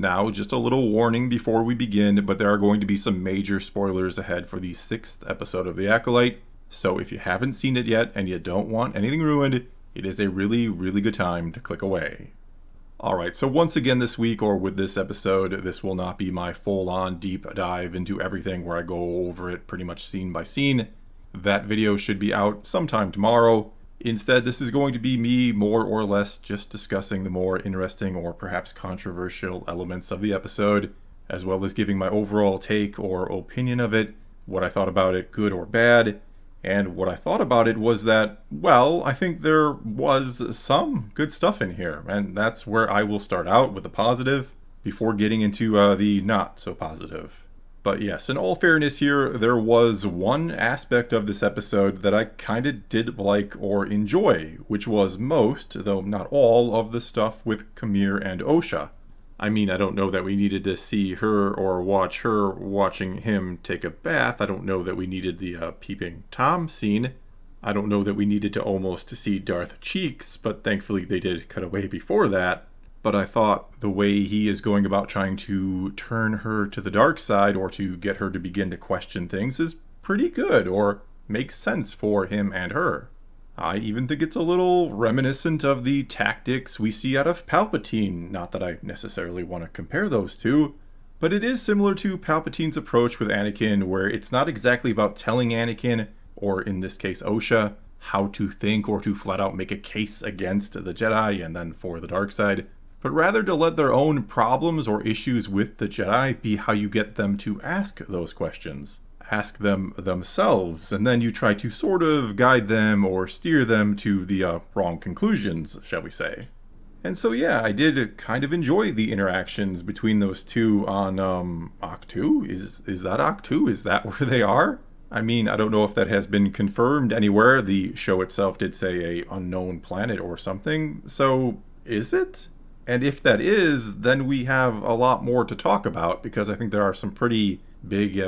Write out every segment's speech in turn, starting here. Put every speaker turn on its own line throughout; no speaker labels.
Now, just a little warning before we begin, but there are going to be some major spoilers ahead for the 6th episode of The Acolyte. So if you haven't seen it yet and you don't want anything ruined, it is a really, really good time to click away. Alright, so once again this week, or with this episode, this will not be my full-on deep dive into everything where I go over it pretty much scene by scene. That video should be out sometime tomorrow. Instead, this is going to be me more or less just discussing the more interesting or perhaps controversial elements of the episode, as well as giving my overall take or opinion of it, what I thought about it, good or bad. And what I thought about it was that, well, I think there was some good stuff in here, and that's where I will start out with the positive before getting into the not so positive. But yes, in all fairness here, there was one aspect of this episode that I kind of did like or enjoy, which was most, though not all, of the stuff with Qimir and Osha. I mean, I don't know that we needed to see her or watch her watching him take a bath. I don't know that we needed the peeping Tom scene. I don't know that we needed to almost see Darth cheeks, but thankfully they did cut away before that. But I thought the way he is going about trying to turn her to the dark side or to get her to begin to question things is pretty good, or makes sense for him and her. I even think it's a little reminiscent of the tactics we see out of Palpatine. Not that I necessarily want to compare those two, but it is similar to Palpatine's approach with Anakin, where it's not exactly about telling Anakin, or in this case Osha, how to think or to flat out make a case against the Jedi and then for the dark side, but rather to let their own problems or issues with the Jedi be how you get them to ask those questions. Ask them themselves, and then you try to sort of guide them or steer them to the wrong conclusions, shall we say. And so yeah, I did kind of enjoy the interactions between those two on Ahch-To. Is that Ahch-To? Is that where they are? I mean, I don't know if that has been confirmed anywhere. The show itself did say a unknown planet or something, so is it? And if that is, then we have a lot more to talk about, because I think there are some pretty big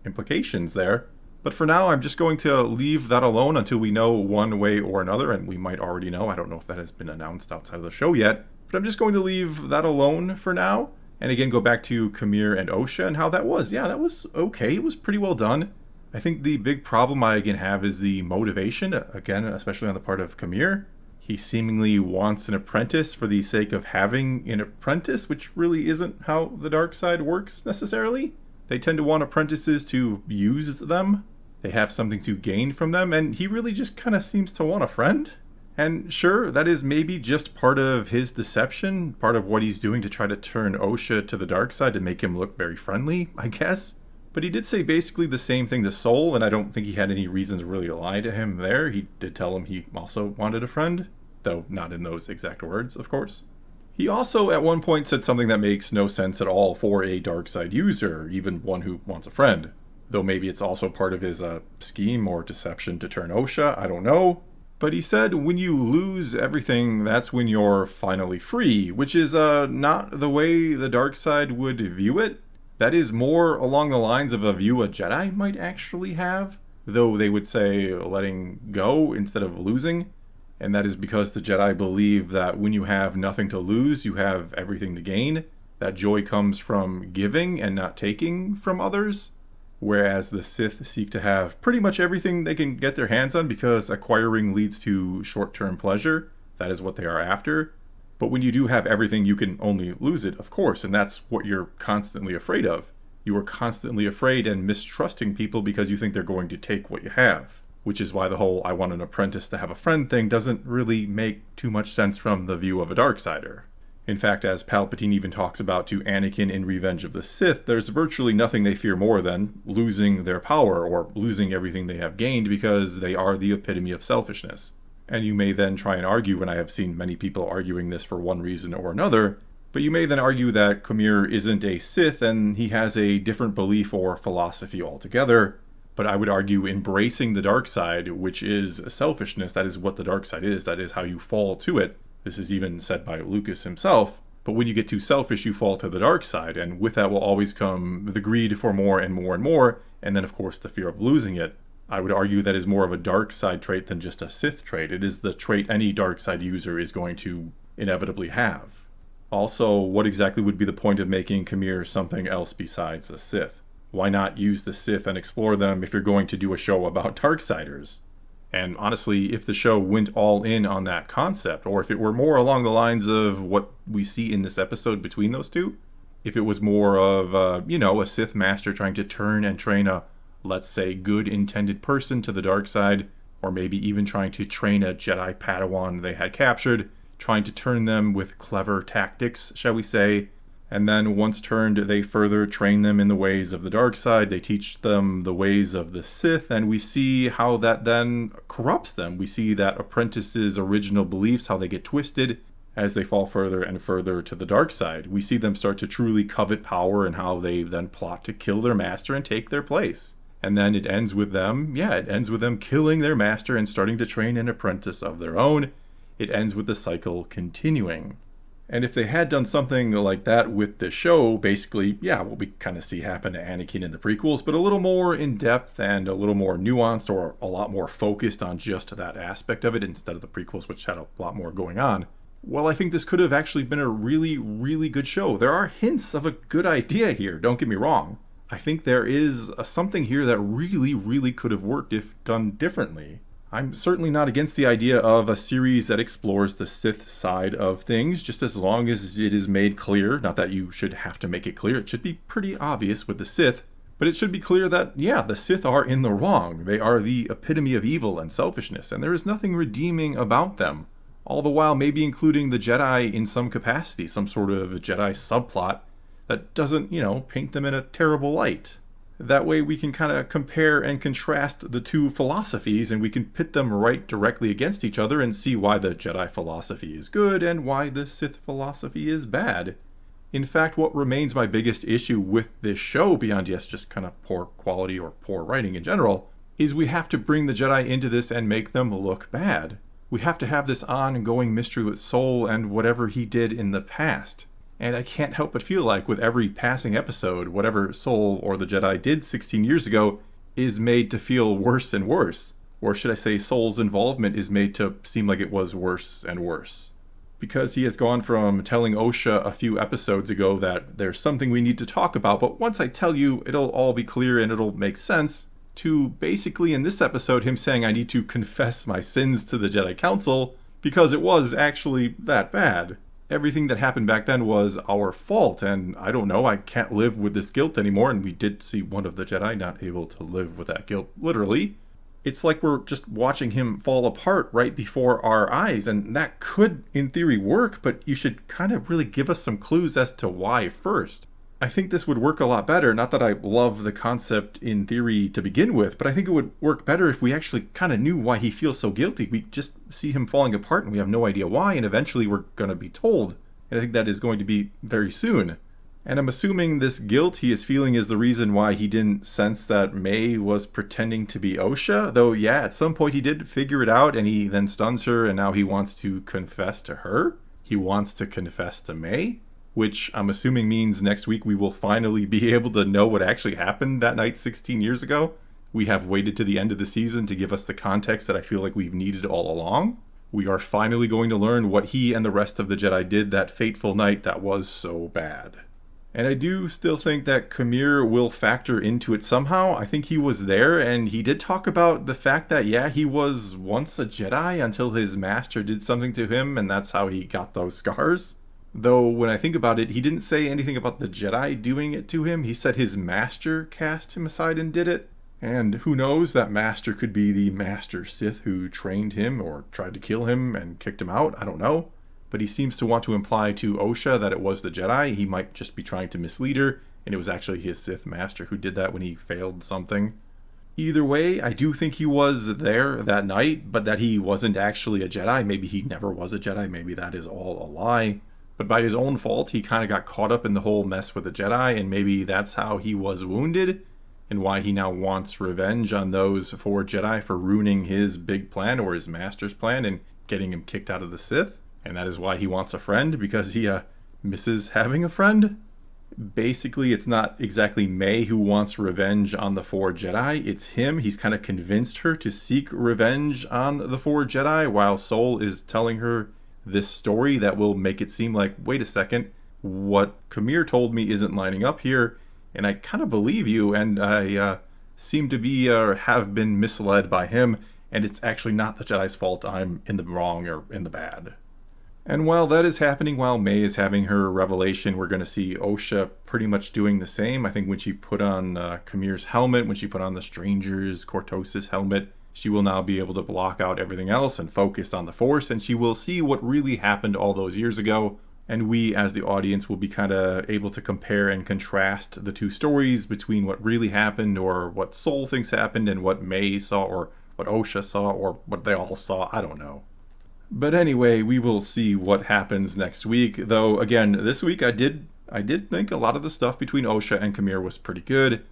implications there. But for now, I'm just going to leave that alone until we know one way or another, and we might already know. I don't know if that has been announced outside of the show yet, but I'm just going to leave that alone for now. And again, go back to Qimir and Osha and how that was. Yeah, that was okay. It was pretty well done. I think the big problem I again have is the motivation, again, especially on the part of Qimir. He seemingly wants an apprentice for the sake of having an apprentice, which really isn't how the dark side works necessarily. They tend to want apprentices to use them. They have something to gain from them, and he really just kind of seems to want a friend. And sure, that is maybe just part of his deception, part of what he's doing to try to turn Osha to the dark side to make him look very friendly, I guess. But he did say basically the same thing to Sol, and I don't think he had any reason to really lie to him there. He did tell him he also wanted a friend, though not in those exact words, of course. He also at one point said something that makes no sense at all for a dark side user, even one who wants a friend. Though maybe it's also part of his scheme or deception to turn Osha, I don't know. But he said when you lose everything, that's when you're finally free, which is not the way the dark side would view it. That is more along the lines of a view a Jedi might actually have, though they would say letting go instead of losing. And that is because the Jedi believe that when you have nothing to lose, you have everything to gain. That joy comes from giving and not taking from others. Whereas the Sith seek to have pretty much everything they can get their hands on because acquiring leads to short-term pleasure. That is what they are after. But when you do have everything, you can only lose it, of course, and that's what you're constantly afraid of. You are constantly afraid and mistrusting people because you think they're going to take what you have. Which is why the whole I want an apprentice to have a friend thing doesn't really make too much sense from the view of a Darksider. In fact, as Palpatine even talks about to Anakin in Revenge of the Sith, there's virtually nothing they fear more than losing their power or losing everything they have gained because they are the epitome of selfishness. And you may then try and argue, and I have seen many people arguing this for one reason or another, but you may then argue that Qimir isn't a Sith and he has a different belief or philosophy altogether. But I would argue embracing the dark side, which is selfishness, that is what the dark side is, that is how you fall to it. This is even said by Lucas himself. But when you get too selfish, you fall to the dark side, and with that will always come the greed for more and more and more, and then of course the fear of losing it. I would argue that is more of a dark side trait than just a Sith trait. It is the trait any dark side user is going to inevitably have. Also, what exactly would be the point of making Qimir something else besides a Sith? Why not use the Sith and explore them if you're going to do a show about Darksiders? And honestly, if the show went all in on that concept, or if it were more along the lines of what we see in this episode between those two, if it was more of, a Sith master trying to turn and train a, let's say, good intended person to the dark side, or maybe even trying to train a Jedi Padawan they had captured, trying to turn them with clever tactics, shall we say, and then once turned, they further train them in the ways of the dark side. They teach them the ways of the Sith, and we see how that then corrupts them. We see that apprentices' original beliefs, how they get twisted as they fall further and further to the dark side. We see them start to truly covet power and how they then plot to kill their master and take their place. And then it ends with them, killing their master and starting to train an apprentice of their own. It ends with the cycle continuing. And if they had done something like that with the show, basically, what we kind of see happen to Anakin in the prequels, but a little more in depth and a little more nuanced, or a lot more focused on just that aspect of it instead of the prequels, which had a lot more going on. Well, I think this could have actually been a really, really good show. There are hints of a good idea here, don't get me wrong. I think there is something here that really, really could have worked if done differently. I'm certainly not against the idea of a series that explores the Sith side of things, just as long as it is made clear. Not that you should have to make it clear, it should be pretty obvious with the Sith, but it should be clear that, the Sith are in the wrong. They are the epitome of evil and selfishness, and there is nothing redeeming about them. All the while maybe including the Jedi in some capacity, some sort of Jedi subplot that doesn't, paint them in a terrible light. That way we can kind of compare and contrast the two philosophies, and we can pit them right directly against each other and see why the Jedi philosophy is good and why the Sith philosophy is bad. In fact, what remains my biggest issue with this show, beyond just kind of poor quality or poor writing in general, is we have to bring the Jedi into this and make them look bad. We have to have this ongoing mystery with Sol and whatever he did in the past. And I can't help but feel like with every passing episode, whatever Sol or the Jedi did 16 years ago is made to feel worse and worse. Or should I say Sol's involvement is made to seem like it was worse and worse. Because he has gone from telling Osha a few episodes ago that there's something we need to talk about, but once I tell you, it'll all be clear and it'll make sense, to basically in this episode him saying I need to confess my sins to the Jedi Council because it was actually that bad. Everything that happened back then was our fault, and I don't know, I can't live with this guilt anymore, and we did see one of the Jedi not able to live with that guilt, literally. It's like we're just watching him fall apart right before our eyes, and that could, in theory, work, but you should kind of really give us some clues as to why first. I think this would work a lot better, not that I love the concept in theory to begin with, but I think it would work better if we actually kind of knew why he feels so guilty. We just see him falling apart and we have no idea why, and eventually we're going to be told. And I think that is going to be very soon. And I'm assuming this guilt he is feeling is the reason why he didn't sense that May was pretending to be Osha, though at some point he did figure it out and he then stuns her and now he wants to confess to her. He wants to confess to May. Which I'm assuming means next week we will finally be able to know what actually happened that night 16 years ago. We have waited to the end of the season to give us the context that I feel like we've needed all along. We are finally going to learn what he and the rest of the Jedi did that fateful night that was so bad. And I do still think that Qimir will factor into it somehow. I think he was there, and he did talk about the fact that, he was once a Jedi until his master did something to him, and that's how he got those scars. Though, when I think about it, he didn't say anything about the Jedi doing it to him. He said his master cast him aside and did it. And who knows, that master could be the master Sith who trained him or tried to kill him and kicked him out. I don't know. But he seems to want to imply to Osha that it was the Jedi. He might just be trying to mislead her, and it was actually his Sith master who did that when he failed something. Either way, I do think he was there that night, but that he wasn't actually a Jedi. Maybe he never was a Jedi. Maybe that is all a lie. But by his own fault, he kind of got caught up in the whole mess with the Jedi, and maybe that's how he was wounded, and why he now wants revenge on those 4 Jedi for ruining his big plan, or his master's plan, and getting him kicked out of the Sith. And that is why he wants a friend, because he misses having a friend. Basically, it's not exactly May who wants revenge on the 4 Jedi, it's him. He's kind of convinced her to seek revenge on the 4 Jedi, while Sol is telling her this story that will make it seem like, wait a second, what Qimir told me isn't lining up here, and I kind of believe you, and I seem to be have been misled by him, and it's actually not the Jedi's fault. I'm in the wrong or in the bad. And while that is happening, while May is having her revelation, we're going to see Osha pretty much doing the same. I think when she put on Qamir's helmet, when she put on the Stranger's Cortosis helmet, she will now be able to block out everything else and focus on the Force, and she will see what really happened all those years ago. And we, as the audience, will be kind of able to compare and contrast the two stories between what really happened, or what Sol thinks happened, and what May saw, or what Osha saw, or what they all saw. I don't know. But anyway, we will see what happens next week. Though, again, this week I did think a lot of the stuff between Osha and Qimir was pretty good.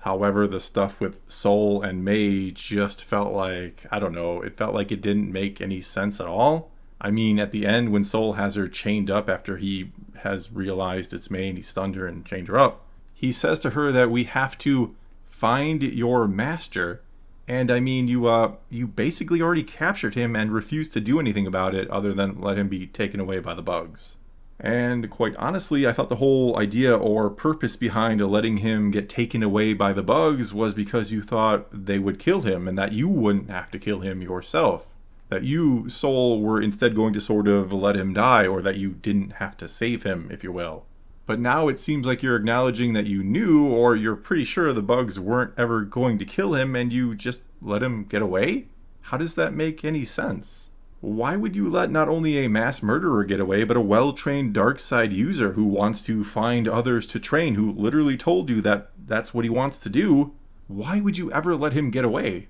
However, the stuff with Sol and May just felt like, I don't know, it felt like it didn't make any sense at all. I mean, at the end, when Sol has her chained up after he has realized it's May and he stunned her and chained her up, he says to her that we have to find your master. And I mean, you basically already captured him and refused to do anything about it other than let him be taken away by the bugs. And quite honestly, I thought the whole idea or purpose behind letting him get taken away by the bugs was because you thought they would kill him and that you wouldn't have to kill him yourself. That you, Sol, were instead going to sort of let him die, or that you didn't have to save him, if you will. But now it seems like you're acknowledging that you knew, or you're pretty sure the bugs weren't ever going to kill him, and you just let him get away? How does that make any sense? Why would you let not only a mass murderer get away, but a well-trained dark side user who wants to find others to train, who literally told you that that's what he wants to do? Why would you ever let him get away?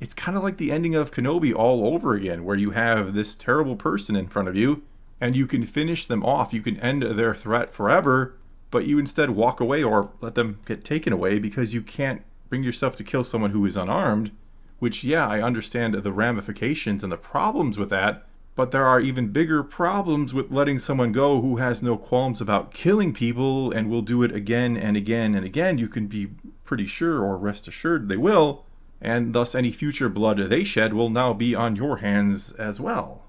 It's kind of like the ending of Kenobi all over again, where you have this terrible person in front of you, and you can finish them off, you can end their threat forever, but you instead walk away or let them get taken away because you can't bring yourself to kill someone who is unarmed, which, yeah, I understand the ramifications and the problems with that, but there are even bigger problems with letting someone go who has no qualms about killing people and will do it again and again and again. You can be pretty sure or rest assured they will, and thus any future blood they shed will now be on your hands as well.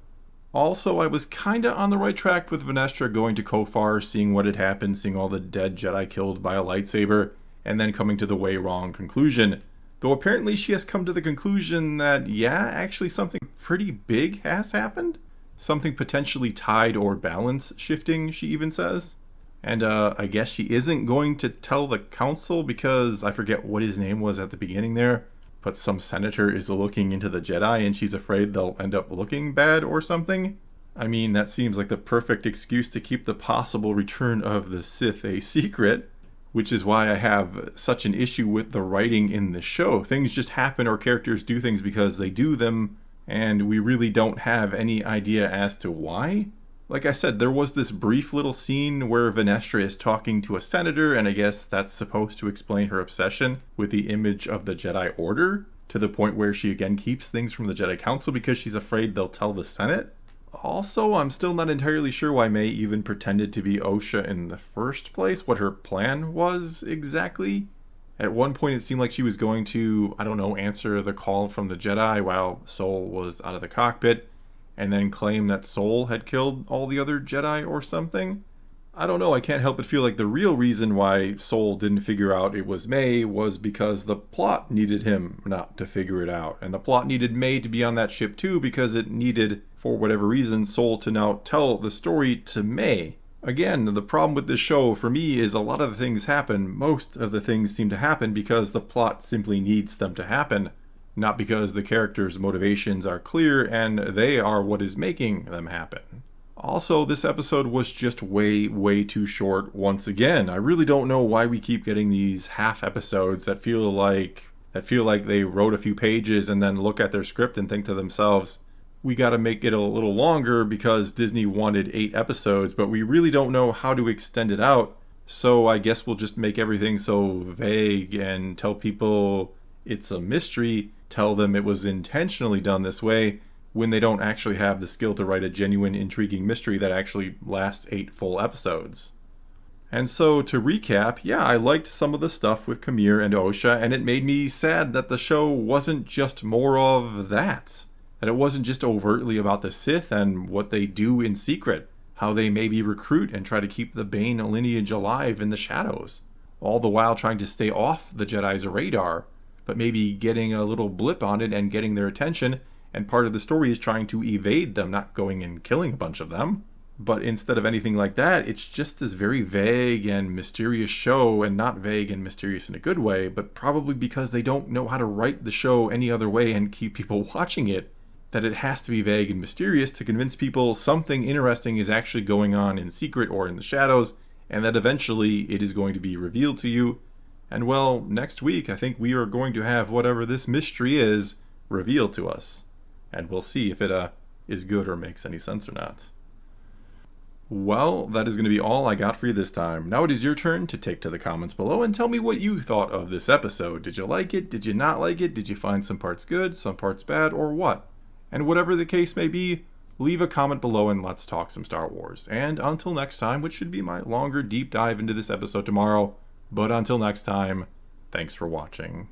Also, I was kinda on the right track with Venestra going to Kofar, seeing what had happened, seeing all the dead Jedi killed by a lightsaber, and then coming to the way wrong conclusion. Though apparently she has come to the conclusion that, yeah, actually something pretty big has happened. Something potentially tied or balance shifting, she even says. And I guess she isn't going to tell the council because I forget what his name was at the beginning there. But some senator is looking into the Jedi and she's afraid they'll end up looking bad or something. I mean, that seems like the perfect excuse to keep the possible return of the Sith a secret, which is why I have such an issue with the writing in the show. Things just happen or characters do things because they do them, and we really don't have any idea as to why. Like I said, there was this brief little scene where Venestra is talking to a senator, and I guess that's supposed to explain her obsession with the image of the Jedi Order, to the point where she again keeps things from the Jedi Council because she's afraid they'll tell the Senate. Also, I'm still not entirely sure why May even pretended to be Osha in the first place, what her plan was exactly. At one point it seemed like she was going to, I don't know, answer the call from the Jedi while Sol was out of the cockpit, and then claim that Sol had killed all the other Jedi or something. I don't know, I can't help but feel like the real reason why Sol didn't figure out it was May was because the plot needed him not to figure it out. And the plot needed May to be on that ship too because it needed, for whatever reason, Sol to now tell the story to May. Again, the problem with this show for me is a lot of the things happen, most of the things seem to happen because the plot simply needs them to happen. Not because the characters' motivations are clear and they are what is making them happen. Also, this episode was just way too short once again. I really don't know why we keep getting these half episodes that feel like they wrote a few pages and then look at their script and think to themselves, we gotta make it a little longer because Disney wanted 8 episodes, but we really don't know how to extend it out. So I guess we'll just make everything so vague and tell people it's a mystery, tell them it was intentionally done this way, when they don't actually have the skill to write a genuine, intriguing mystery that actually lasts 8 full episodes. And so, to recap, yeah, I liked some of the stuff with Qimir and Osha, and it made me sad that the show wasn't just more of that. That it wasn't just overtly about the Sith and what they do in secret, how they maybe recruit and try to keep the Bane lineage alive in the shadows, all the while trying to stay off the Jedi's radar, but maybe getting a little blip on it and getting their attention, and part of the story is trying to evade them, not going and killing a bunch of them. But instead of anything like that, it's just this very vague and mysterious show, and not vague and mysterious in a good way, but probably because they don't know how to write the show any other way and keep people watching it, that it has to be vague and mysterious to convince people something interesting is actually going on in secret or in the shadows, and that eventually it is going to be revealed to you. And well, next week I think we are going to have whatever this mystery is revealed to us. And we'll see if it is good or makes any sense or not. Well, that is going to be all I got for you this time. Now it is your turn to take to the comments below and tell me what you thought of this episode. Did you like it? Did you not like it? Did you find some parts good, some parts bad, or what? And whatever the case may be, leave a comment below and let's talk some Star Wars. And until next time, which should be my longer deep dive into this episode tomorrow, but until next time, thanks for watching.